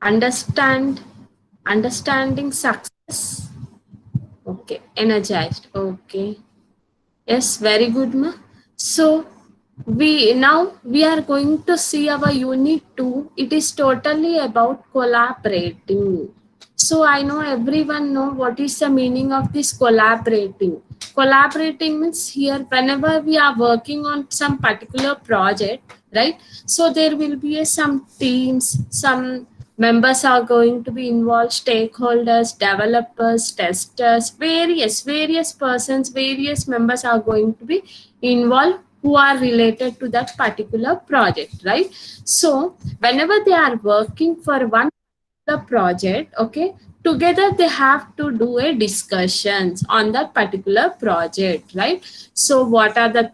understand, understanding success. Okay, energized. Okay, yes, very good, ma. So we are going to see our unit 2. It is totally about collaborating. So I know everyone know what is the meaning of this collaborating. Collaborating means here whenever we are working on some particular project, right? So there will be some teams, some members are going to be involved, stakeholders, developers, testers, various persons, various members are going to be involved who are related to that particular project, right? So whenever they are working for one the project, okay, together they have to do a discussions on that particular project, right? So what are the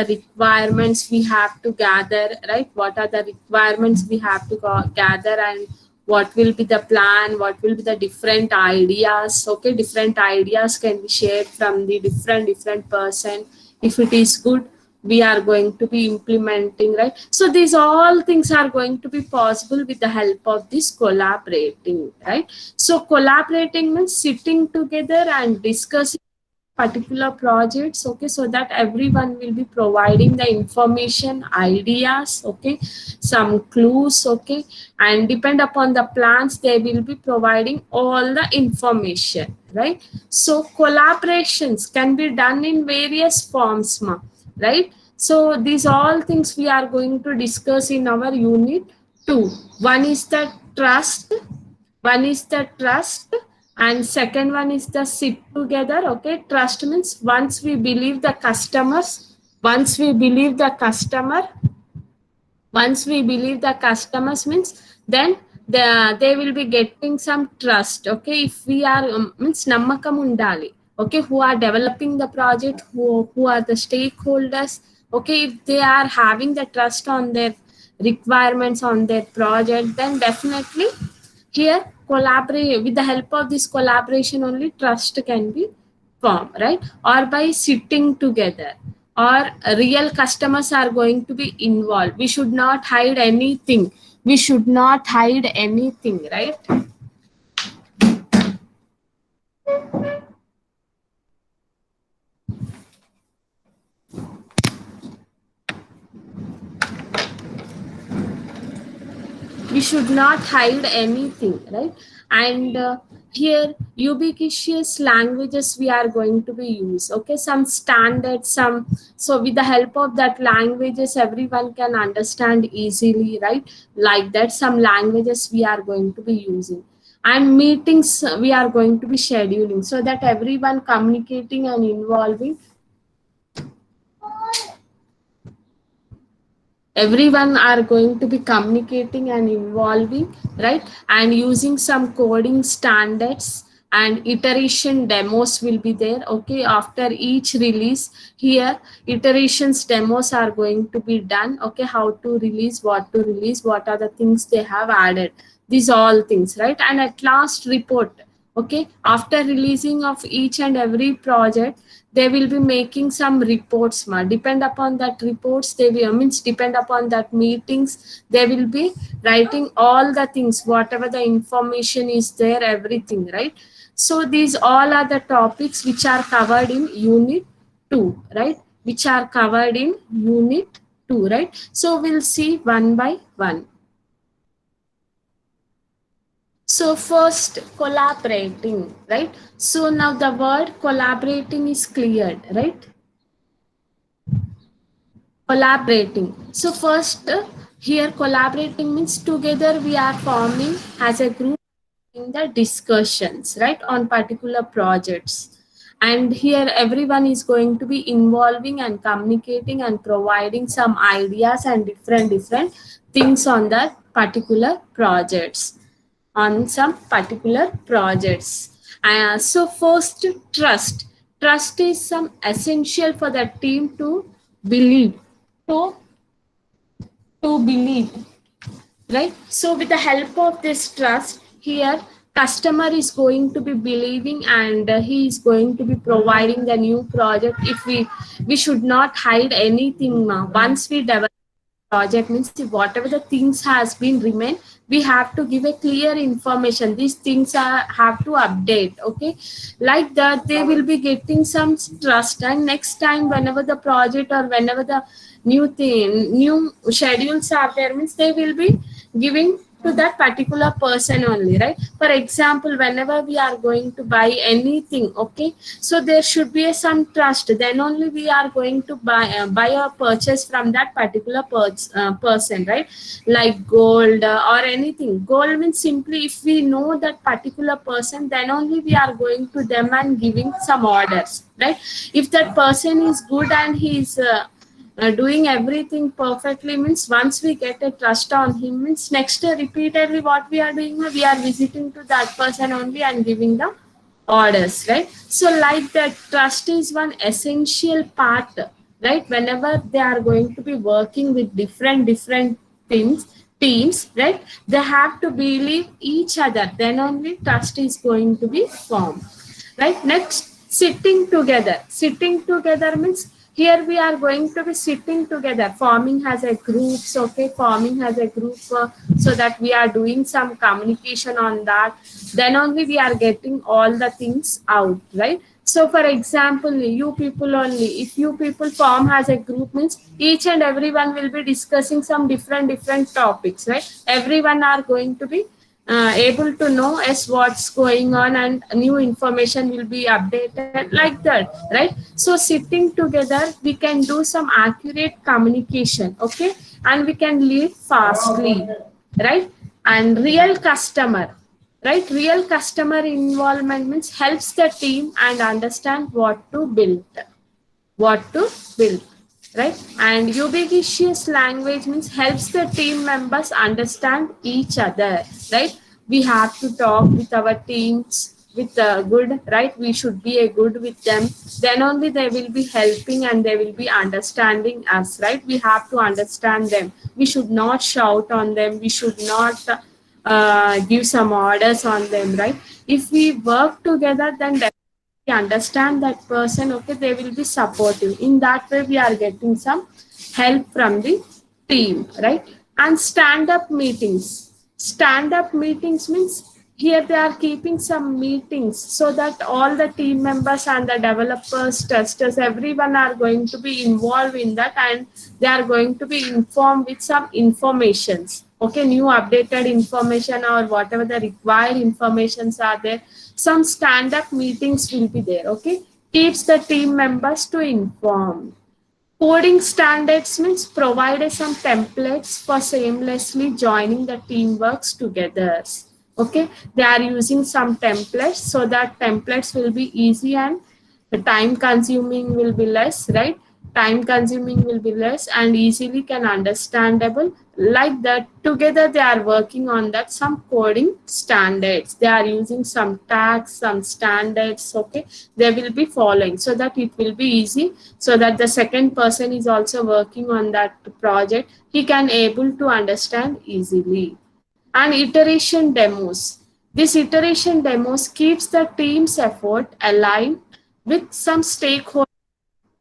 requirements we have to gather, right? What are the requirements we have to gather, and what will be the plan, what will be the different ideas, okay, different ideas can be shared from the different person. If it is good, we are going to be implementing, right? So these all things are going to be possible with the help of this collaborating, right? So collaborating means sitting together and discussing particular projects, okay, so that everyone will be providing the information, ideas, okay, some clues, okay, and depend upon the plans they will be providing all the information, right? So collaborations can be done in various forms, ma, right? So these all things we are going to discuss in our unit 2. One is the trust, one is the trust, and second one is the sit together, okay. Trust means once we believe the customer, once we believe the customers means then they will be getting some trust, okay. If we are means namakam undali, okay, who are developing the project, who are the stakeholders, okay, if they are having the trust on their requirements on their project, then definitely here collaborate with the help of this collaboration only trust can be formed, right? Or by sitting together, or real customers are going to be involved. We should not hide anything, we should not hide anything, right? We should not hide anything, right? And here ubiquitous languages we are going to be used, okay, some standard, some, so with the help of that languages everyone can understand easily, right? Like that some languages we are going to be using, and meetings we are going to be scheduling so that everyone communicating and involving, everyone are going to be communicating and involving, right? And using some coding standards, and iteration demos will be there, okay, after each release. Here iterations demos are going to be done, okay, how to release, what to release, what are the things they have added, these all things, right? And at last report, okay, after releasing of each and every project they will be making some reports, ma, depend upon that reports they will means depend upon that meetings they will be writing all the things, whatever the information is there, everything, right? So these all are the topics which are covered in unit 2, right? Which are covered in unit 2, right? So we'll see one by one. So first collaborating, right? So now the word collaborating is cleared, right? Collaborating. So first here collaborating means together we are forming as a group in the discussions, right, on particular projects. And here everyone is going to be involving and communicating and providing some ideas and different things on that particular projects, on some particular projects. So first, trust. Trust is some essential for the team to believe, to believe, right? So with the help of this trust, here customer is going to be believing, and he is going to be providing the new project. If we should not hide anything now. Once we develop project means whatever the things has been remain, we have to give a clear information. These things are have to update. Okay, like that they will be getting some trust, and next time whenever the project or whenever the new schedules are there means they will be giving to that particular person only, right? For example, whenever we are going to buy anything, okay, so there should be some trust, then only we are going to buy or purchase from that particular person, right? Like gold or anything. Gold means simply if we know that particular person, then only we are going to them and giving some orders, right? If that person is good and he is doing everything perfectly means once we get a trust on him means next repeatedly what we are doing, we are visiting to that person only and giving the orders, right? So like that trust is one essential part, right? Whenever they are going to be working with different teams, right? They have to believe each other, then only trust is going to be formed, right? Next, sitting together means here we are going to be sitting together, forming as a groups. Okay, forming as a group, so that we are doing some communication on that, then only we are getting all the things out, right? So for example, you people only, if you people form as a group means each and everyone will be discussing some different topics, right? Everyone are going to be able to know as what's going on, and new information will be updated, like that, right? So sitting together we can do some accurate communication, okay, and we can lead fastly, right? And real customer, right? Real customer involvement means helps the team and understand what to build, right? And ubiquitous language means helps the team members understand each other, right? We have to talk with our teams with good, right? We should be a good with them, then only they will be helping and they will be understanding us, right? We have to understand them. We should not shout on them, we should not give some orders on them, right? If we work together, then we understand that person, okay, they will be supportive. In that way we are getting some help from the team, right? And stand up meetings means here they are keeping some meetings so that all the team members and the developers, testers, everyone are going to be involved in that, and they are going to be informed with some informations, okay, new updated information or whatever the required informations are there. Some stand-up meetings will be there, okay, keeps the team members to inform. Coding standards means provide some templates for seamlessly joining the team works together. Okay, they are using some templates so that templates will be easy and the time consuming will be less, right? Time consuming will be less and easily can understandable, like that. Together they are working on that, some coding standards, they are using some tags, some standards, okay, they will be following so that it will be easy, so that the second person is also working on that project, he can able to understand easily. And iteration demos, this iteration demos keeps the team's effort aligned with some stakeholder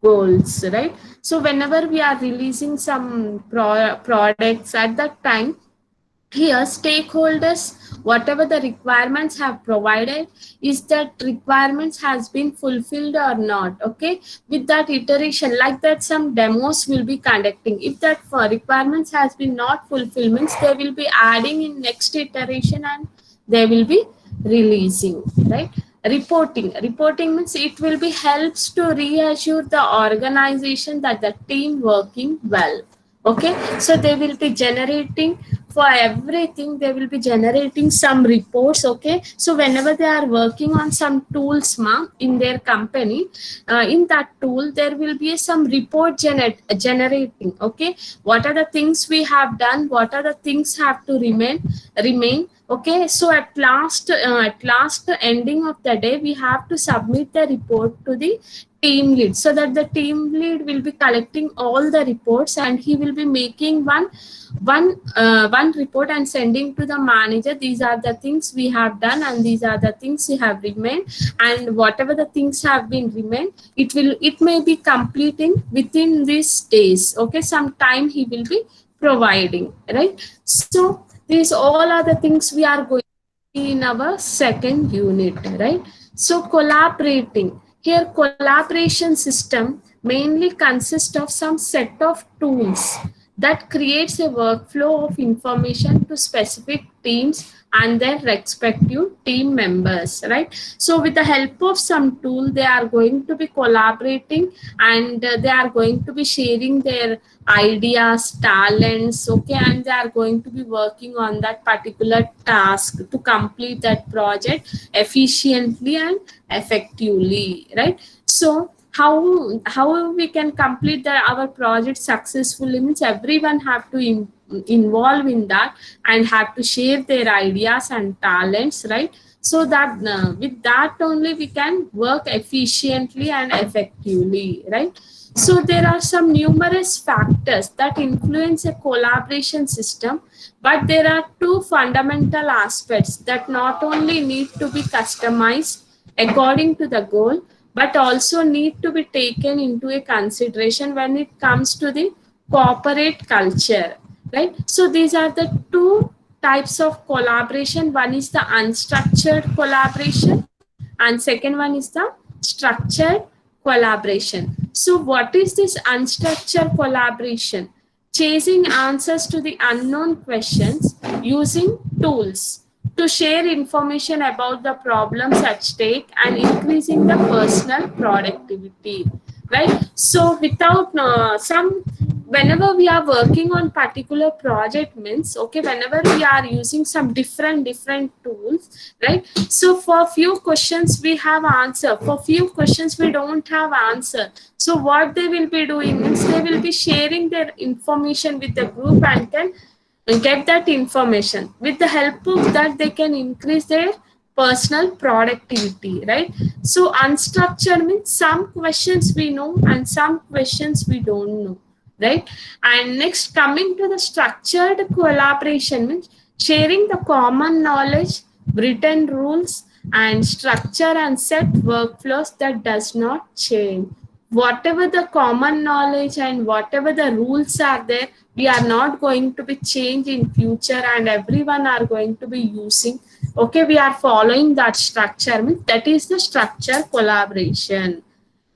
goals, right? So whenever we are releasing some products at that time, here stakeholders, whatever the requirements have provided, is that requirements has been fulfilled or not, okay? With that iteration, like that, some demos will be conducting. If that requirements has been not fulfillments, they will be adding in next iteration and they will be releasing, right? Reporting means it will be helps to reassure the organization that the team working well, okay? So they will be generating for everything, they will be generating some reports, okay? So whenever they are working on some tools in their company, in that tool there will be some report generating, okay? What are the things we have done, what are the things have to remain, okay? So at last ending of the day we have to submit the report to the team lead, so that the team lead will be collecting all the reports and he will be making one report and sending to the manager. These are the things we have done and these are the things we have remained, and whatever the things have been remained, it may be completing within these days, okay? Some time he will be providing, right? So these all are the things we are going to see in our second unit, right? So collaborating. Here collaboration system mainly consists of some set of tools that creates a workflow of information to specific teams and their respective team members, right? So with the help of some tool, they are going to be collaborating, and they are going to be sharing their ideas, talents, okay, and they are going to be working on that particular task to complete that project efficiently and effectively, right? So how we can complete our project successfully means everyone have to involve in that and have to share their ideas and talents, right? So that with that only we can work efficiently and effectively, right? So there are some numerous factors that influence a collaboration system, but there are two fundamental aspects that not only need to be customized according to the goal, but also need to be taken into a consideration when it comes to the corporate culture, right? So these are the two types of collaboration. One is the unstructured collaboration, and second one is the structured collaboration. So what is this unstructured collaboration? Chasing answers to the unknown questions using tools to share information about the problems at stake and increasing the personal productivity, right? So without some, whenever we are working on particular project means, okay, whenever we are using some different tools, right? So for few questions we have answer, for few questions we don't have answer. So what they will be doing means they will be sharing their information with the group and can get that information. With the help of that they can increase their personal productivity, right? So unstructured means some questions we know and some questions we don't know, right? And next, coming to the structured collaboration means sharing the common knowledge, written rules, and structure and set workflows that does not change. Whatever the common knowledge and whatever the rules are there, we are not going to be changed in future, and everyone are going to be using. Okay, we are following that structure means that is the structure collaboration,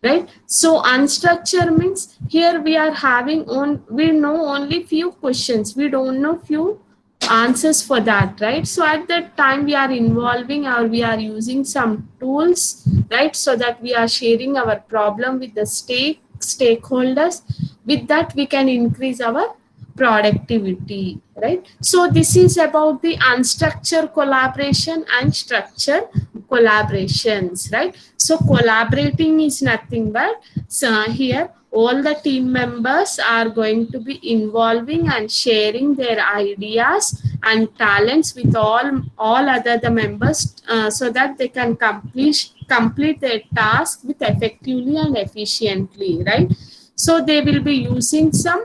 right? So unstructured means here we are having we know only few questions, we don't know few answers for that, right? So at that time we are involving or we are using some tools, right? So that we are sharing our problem with the stakeholders. With that we can increase our productivity, right? So this is about the unstructured collaboration and structured collaborations, right? So collaborating is nothing but, so here all the team members are going to be involving and sharing their ideas and talents with all other the members, so that they can complete their task with effectively and efficiently, right? So they will be using some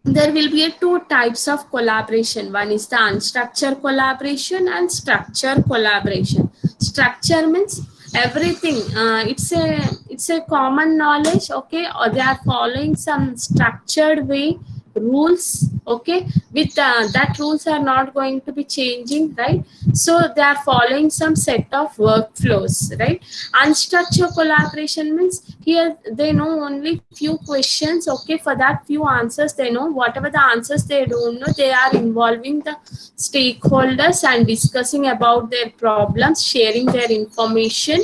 there will be two types of collaboration. One is the unstructured collaboration and structured collaboration. Structure means everything, it's a common knowledge, okay, or they are following some structured way, rules, okay, with that rules are not going to be changing, right? So they are following some set of workflows, right? Unstructured collaboration means here they know only few questions, okay, for that few answers they know. Whatever the answers they don't know, they are involving the stakeholders and discussing about their problems, sharing their information,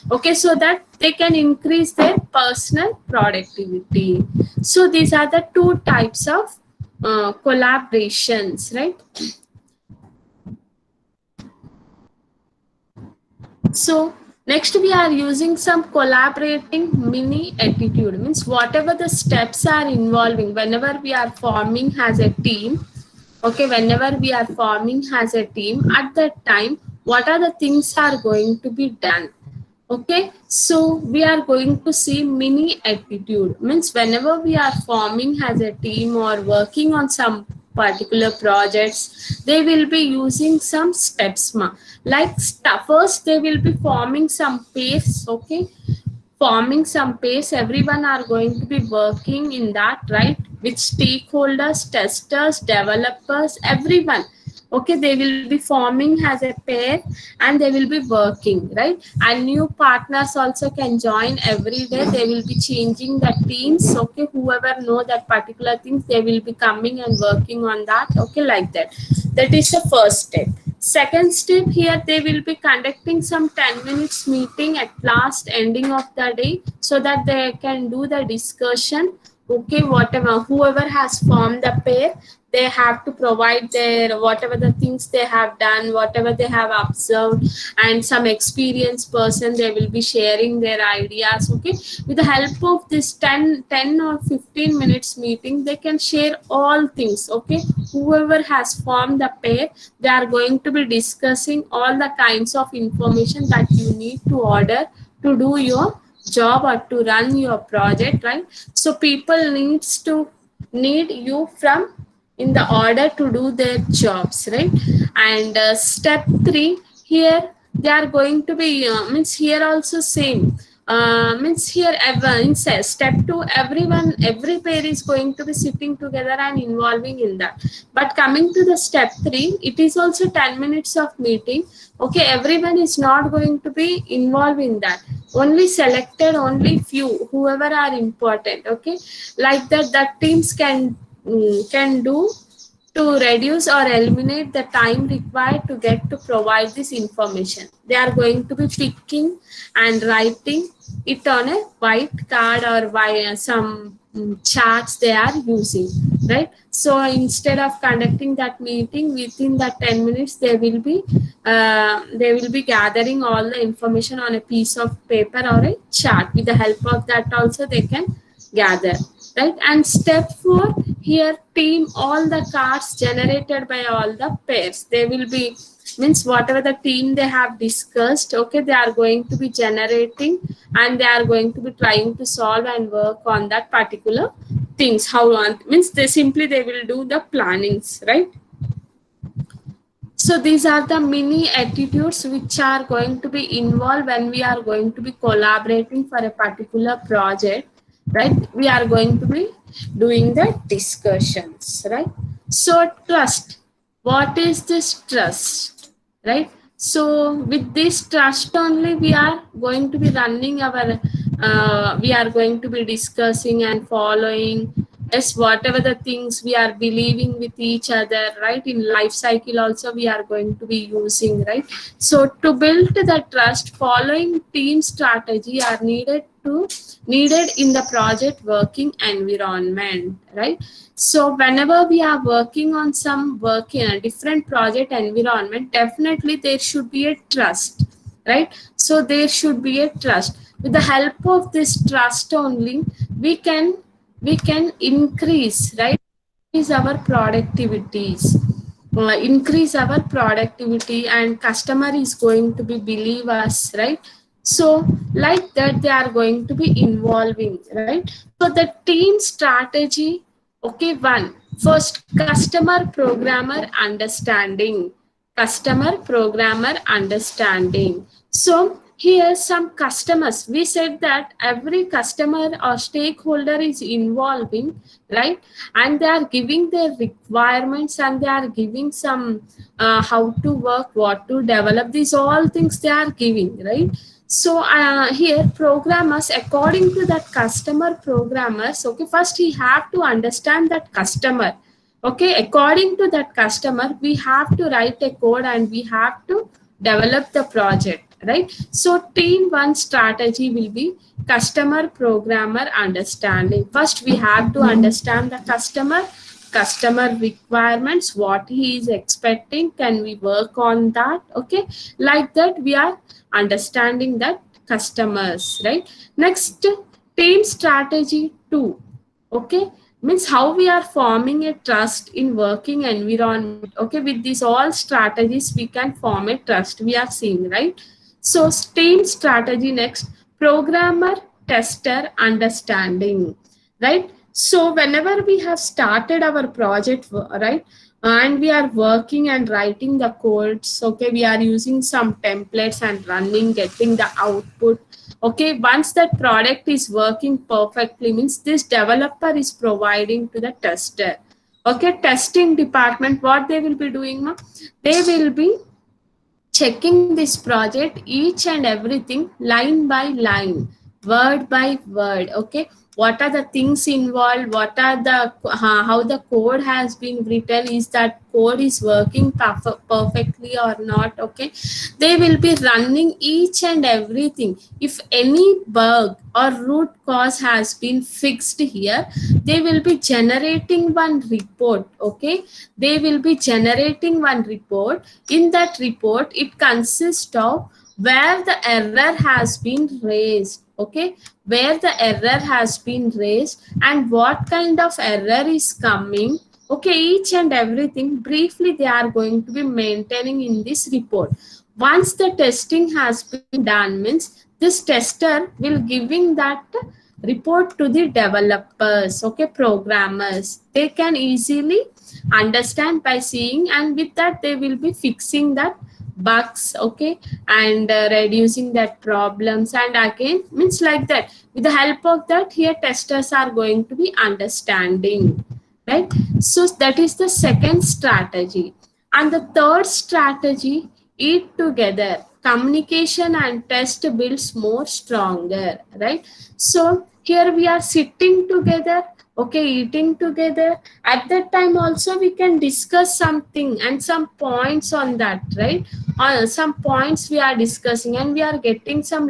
okay, so that they can increase their personal productivity. So these are the two types of collaborations, right? So next we are using some collaborating mini attitude means whatever the steps are involving whenever we are forming as a team, okay, whenever we are forming as a team, at that time what are the things are going to be done, okay? So we are going to see mini attitude means whenever we are forming as a team or working on some particular projects, they will be using some steps, like first they will be forming some pairs, okay, forming some pairs, everyone are going to be working in that, right? with stakeholders, testers, developers, everyone. Okay, they will be forming as a pair and they will be working, right? And new partners also can join every day. They will be changing the teams. Okay, whoever know that particular things, they will be coming and working on that. Okay, like that. That is the first step. Second step, here they will be conducting some 10 minutes meeting at last ending of the day, so that they can do the discussion. Okay, whatever, whoever has formed the pair, they have to provide their whatever the things they have done, whatever they have observed, and some experienced person, they will be sharing their ideas. Okay, with the help of this 10 or 15 minutes meeting, they can share all things. Okay, whoever has formed the pair, they are going to be discussing all the kinds of information that you need to order to do your job or to run your project, right? So people need you from in the order to do their jobs, right? And step 3, here they are going to be means here also same, means here everyone says step 2, every pair is going to be sitting together and involving in that. But coming to the step 3, it is also 10 minutes of meeting. Okay, everyone is not going to be involved in that. Only selected, only few, whoever are important. Okay, like that, that teams can do to reduce or eliminate the time required to get to provide this information. They are going to be picking and writing it on a white card or by some charts they are using, right? So instead of conducting that meeting within that 10 minutes, they will be gathering all the information on a piece of paper or a chart. With the help of that also they can gather, right? And step 4, here team all the cards generated by all the pairs. They will be, means whatever the team they have discussed, okay, they are going to be generating and they are going to be trying to solve and work on that particular things. How on, means they will do the plannings, right? So these are the mini attitudes which are going to be involved when we are going to be collaborating for a particular project, right? We are going to be doing the discussions, right? So trust. What is this trust, right? So with this trust only, we are going to be running our, we are going to be discussing and following. Yes, whatever the things we are believing with each other, right? In life cycle also we are going to be using, right? So to build the trust, following team strategy are needed in the project working environment, right? So whenever we are working on some work in a different project environment, definitely there should be a trust, right? So there should be a trust. With the help of this trust only, we can increase, right? Increase our productivities, increase our productivity, and customer is going to be believe us, right? So like that, they are going to be involving, right? So the team strategy, okay, one, first, customer programmer understanding. So here some customers, we said that every customer or stakeholder is involving, right? And they are giving their requirements and they are giving some how to work, what to develop, these all things they are giving, right? So here programmers, according to that customer programmers, okay, first he have to understand that customer. Okay, according to that customer, we have to write a code and we have to develop the project, right? So team one strategy will be customer programmer understanding. First, we have to understand the customer requirements, what he is expecting, can we work on that? Okay, like that we are understanding that customers, right? Next, team strategy 2, okay, means how we are forming a trust in working environment. Okay, with these all strategies we can form a trust, we are seeing, right? So team strategy next, programmer tester understanding, right? So whenever we have started our project, right, and we are working and writing the codes, okay, we are using some templates and running, getting the output. Okay, once that product is working perfectly, means this developer is providing to the tester. Okay, testing department, what they will be doing, ma? They will be checking this project each and everything line by line, word by word. Okay, what are the things involved, what are the how the code has been written, is that code is working perfectly or not. Okay, they will be running each and everything. If any bug or root cause has been fixed here, they will be generating one report. Okay, they will be generating one report. In that report, it consists of where the error has been raised. Okay, where the error has been raised and what kind of error is coming. Okay, each and everything briefly they are going to be maintaining in this report. Once the testing has been done, means this tester will giving that report to the developers. Okay, programmers, they can easily understand by seeing, and with that they will be fixing that bugs. Okay, and reducing that problems, and again, means like that, with the help of that, here testers are going to be understanding, right? So that is the second strategy. And the third strategy, eat together, communication and test builds more stronger, right? So here we are sitting together, okay, eating together. At that time also we can discuss something and some points on that, right? Some points we are discussing and we are getting some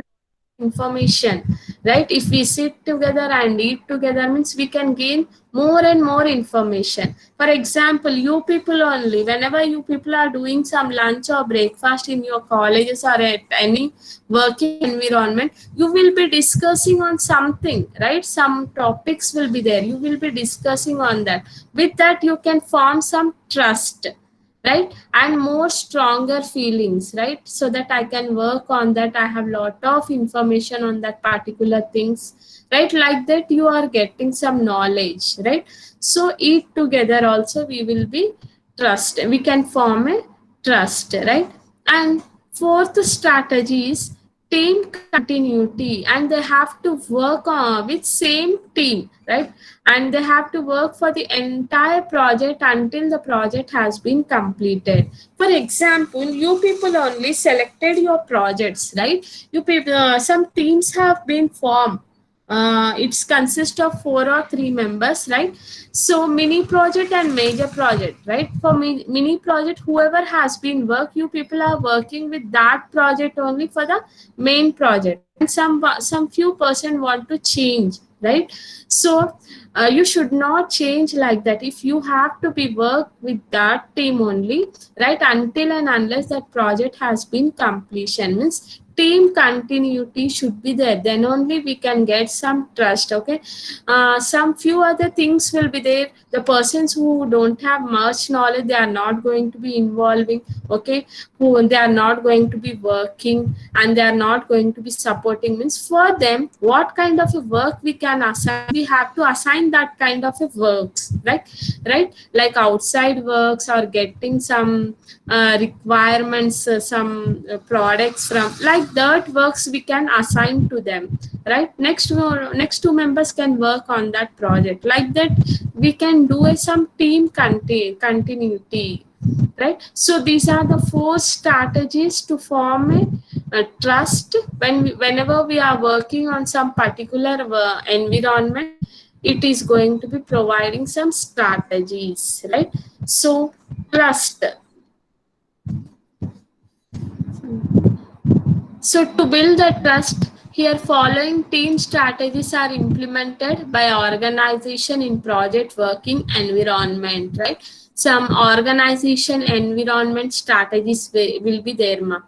information, right? If we sit together and eat together, means we can gain more and more information. For example, you people only, whenever you people are doing some lunch or breakfast in your colleges or at any working environment, you will be discussing on something, right? Some topics will be there, you will be discussing on that. With that you can form some trust, right? And more stronger feelings, right? So that I can work on that, I have lot of information on that particular things, right? Like that you are getting some knowledge, right? So eat together also we will be trust, we can form a trust, right? And fourth strategy is team continuity, and they have to work on with same team, right? And they have to work for the entire project until the project has been completed. For example, you people only selected your projects, right? You people, some teams have been formed. It's consist of 4 or 3 members, right? So mini project and major project, right? For mini project, whoever has been work, you people are working with that project only for the main project, and some few person want to change, right? So you should not change like that. If you have to be work with that team only, right, until and unless that project has been completion, means team continuity should be there, then only we can get some trust. Okay, some few other things will be there. The persons who don't have much knowledge, they are not going to be involving. Okay, who they are not going to be working and they are not going to be supporting, means for them what kind of a work we can assign, we have to assign that kind of a works, right? Like outside works or getting some requirements, some products from like that works we can assign to them, right? Next two members can work on that project. Like that we can do some team continuity, right? So these are the 4 strategies to form a trust whenever we are working on some particular environment. It is going to be providing some strategies, right? So trust. So to build the trust, here following team strategies are implemented by organization in project working environment, right? Some organization environment strategies will be there, ma,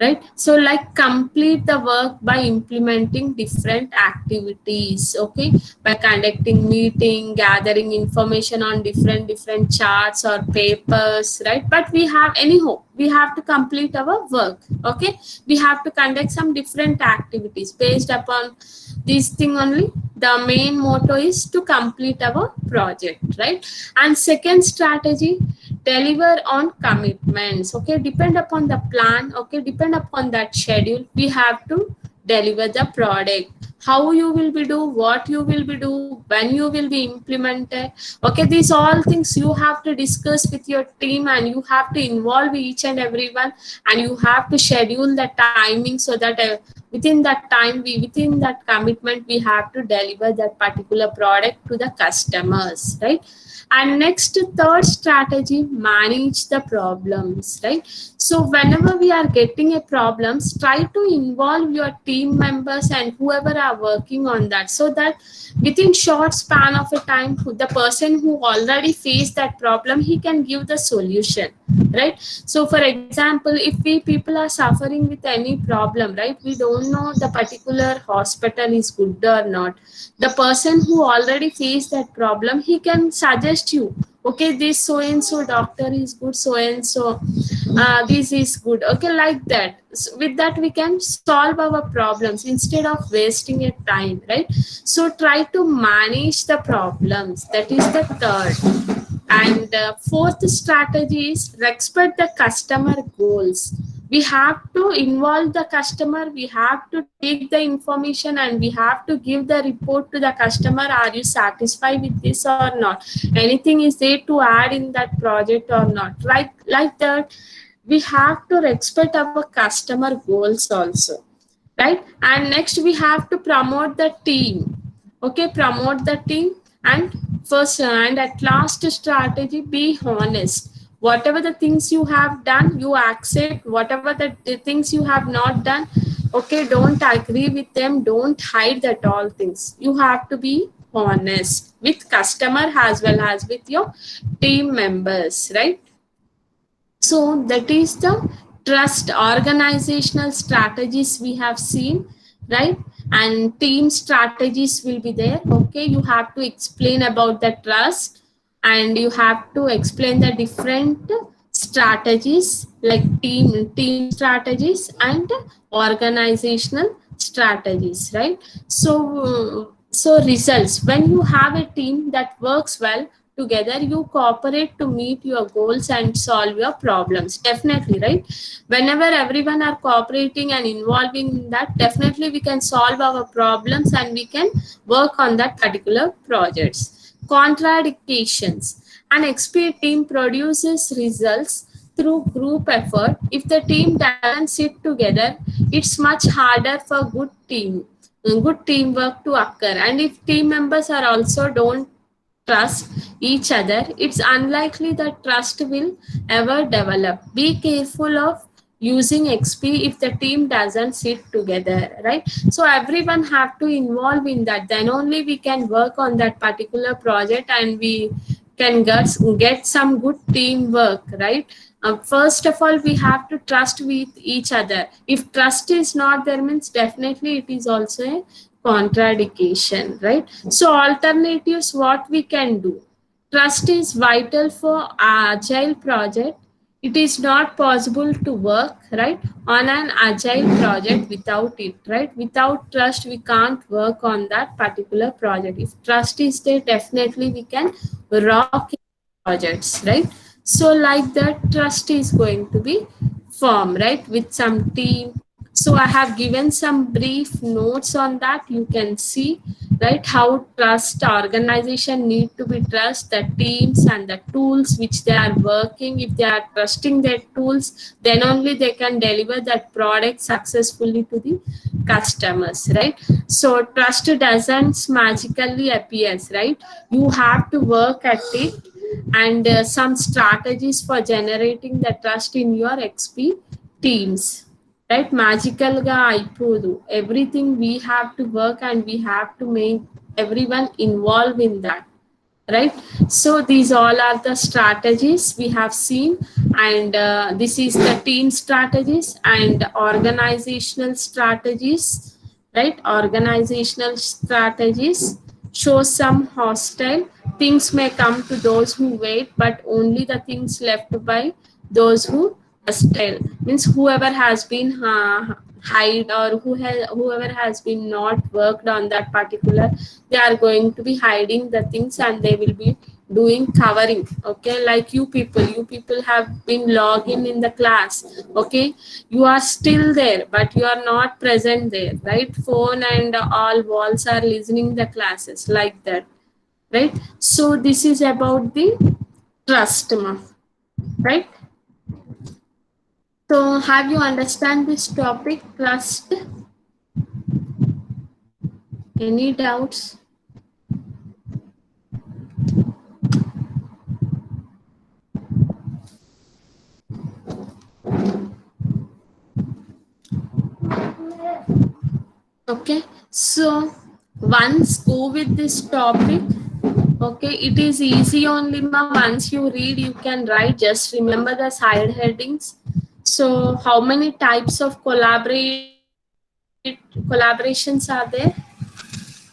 right? So like complete the work by implementing different activities. Okay, by conducting meeting, gathering information on different charts or papers, right? But we have anyhow we have to complete our work. Okay, we have to conduct some different activities based upon this thing only. The main motto is to complete our project, right? And second strategy, deliver on commitments. Okay, depend upon the plan. Okay, depend upon that schedule, we have to deliver the product. How you will be do, what you will be do, when you will be implemented. Okay, these all things you have to discuss with your team, and you have to involve each and everyone, and you have to schedule the timing so that within that time, within that commitment, we have to deliver that particular product to the customers, right? And next, third strategy, manage the problems, right? So whenever we are getting a problems, try to involve your team members and whoever are working on that, so that within short span of a time, the person who already faced that problem, he can give the solution, right? So for example, if we people are suffering with any problem, right, we don't know the particular hospital is good or not. The person who already faced that problem, he can suggest you, okay, this so and so doctor is good, so and so this is good, okay, like that. So with that we can solve our problems instead of wasting a time, right? So try to manage the problems. That is the third. And fourth strategy is respect the customer goals. We have to involve the customer, we have to take the information, and we have to give the report to the customer, are you satisfied with this or not, anything is there to add in that project or not, like that. We have to respect our customer goals also, right? And next we have to promote the team. Okay, promote the team. And first and at last strategy, be honest. Whatever the things you have done, you accept. Whatever the things you have not done, okay, don't agree with them, don't hide that all things. You have to be honest with customer as well as with your team members, right? So that is the trust organizational strategies we have seen, right? And team strategies will be there. Okay, you have to explain about the trust, and you have to explain the different strategies like team strategies and organizational strategies, right? So results, when you have a team that works well together, you cooperate to meet your goals and solve your problems, definitely, right? Whenever everyone are cooperating and involving in that, definitely we can solve our problems and we can work on that particular projects. Contradictions, an XP team produces results through group effort. If the team doesn't sit together, it's much harder for good teamwork to occur. And if team members are also don't trust each other, it's unlikely that trust will ever develop. Be careful of using XP if the team doesn't sit together, right? So everyone have to involve in that, then only we can work on that particular project and we can get some good teamwork, right? First of all, we have to trust with each other. If trust is not there, means definitely it is also a contradiction, right? So alternatives, what we can do. Trust is vital for agile project. It is not possible to work, right, on an agile project without it, right? Without trust, we can't work on that particular project. If trust is there, definitely we can rock projects, right? So like that, trust is going to be firm, right, with some team. So I have given some brief notes on that. You can see, right, how trust organization need to be trust the teams and the tools which they are working. If they are trusting their tools, then only they can deliver that product successfully to the customers, right? So trust doesn't magically appears, right? You have to work at it, and some strategies for generating the trust in your XP teams, right? Magical ga aipodu, everything we have to work and we have to make everyone involved in that, right? So these all are the strategies we have seen, and this is the team strategies and organizational strategies, right? Organizational strategies show some hostile things may come to those who wait, but only the things left by those who hostile, means whoever has been hide, or whoever has been not worked on that particular, they are going to be hiding the things and they will be doing covering. Okay, like you people have been logging in the class. Okay, you are still there but you are not present there, right? Phone and all walls are listening the classes like that, right? So this is about the trust, right? So have you understand this topic, trust? Any doubts? Okay, so once go with this topic. Okay, it is easy only, ma. Once you read, you can write. Just remember the side headings. So, how many types of collaborations are there?